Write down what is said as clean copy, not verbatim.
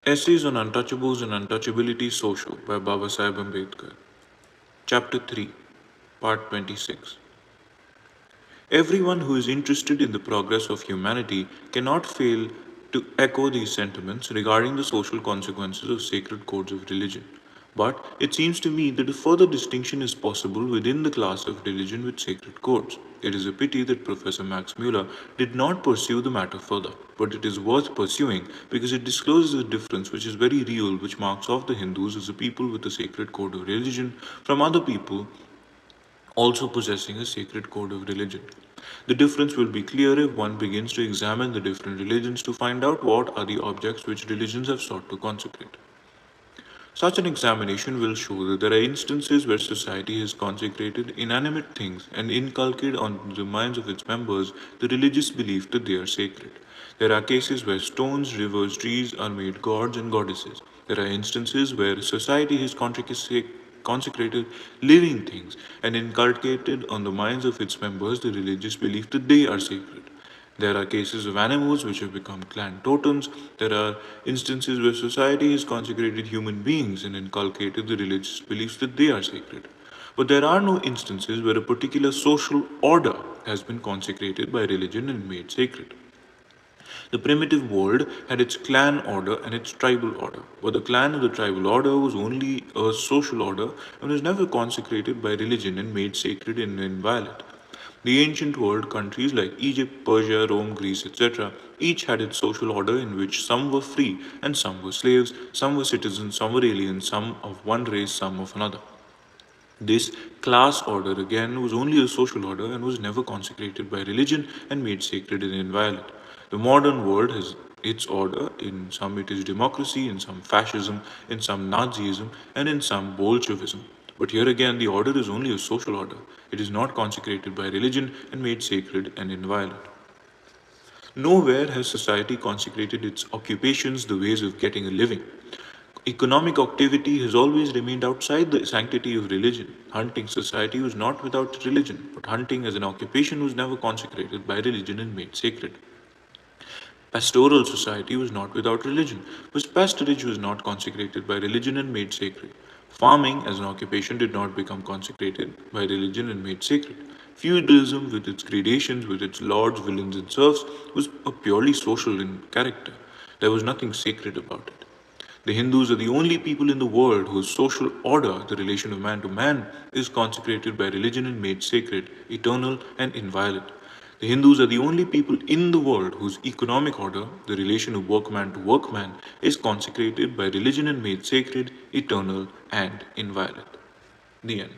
Essays on Untouchables and Untouchability Social by Babasaheb Ambedkar. Chapter 3, Part 26. Everyone who is interested in the progress of humanity cannot fail to echo these sentiments regarding the social consequences of sacred codes of religion. But it seems to me that a further distinction is possible within the class of religion with sacred codes. It is a pity that Professor Max Muller did not pursue the matter further, but it is worth pursuing because it discloses a difference which is very real, which marks off the Hindus as a people with a sacred code of religion from other people also possessing a sacred code of religion. The difference will be clear if one begins to examine the different religions to find out what are the objects which religions have sought to consecrate. Such an examination will show that there are instances where society has consecrated inanimate things and inculcated on the minds of its members the religious belief that they are sacred. There are cases where stones, rivers, trees are made gods and goddesses. There are instances where society has consecrated living things and inculcated on the minds of its members the religious belief that they are sacred. There are cases of animals which have become clan totems. There are instances where society has consecrated human beings and inculcated the religious beliefs that they are sacred. But there are no instances where a particular social order has been consecrated by religion and made sacred. The primitive world had its clan order and its tribal order, but the clan and the tribal order was only a social order and was never consecrated by religion and made sacred and inviolate. The ancient world countries like Egypt, Persia, Rome, Greece, etc., each had its social order in which some were free and some were slaves, some were citizens, some were aliens, some of one race, some of another. This class order again was only a social order and was never consecrated by religion and made sacred and inviolate. The modern world has its order. In some it is democracy, in some fascism, in some Nazism, and in some Bolshevism. But here again, the order is only a social order. It is not consecrated by religion and made sacred and inviolate. Nowhere has society consecrated its occupations, the ways of getting a living. Economic activity has always remained outside the sanctity of religion. Hunting society was not without religion, but hunting as an occupation was never consecrated by religion and made sacred. Pastoral society was not without religion, but pastorage was not consecrated by religion and made sacred. Farming as an occupation did not become consecrated by religion and made sacred. Feudalism, with its gradations, with its lords, villains, and serfs, was a purely social in character. There was nothing sacred about it. The Hindus are the only people in the world whose social order, the relation of man to man, is consecrated by religion and made sacred, eternal, and inviolate. The Hindus are the only people in the world whose economic order, the relation of workman to workman, is consecrated by religion and made sacred, eternal, and inviolate. The end.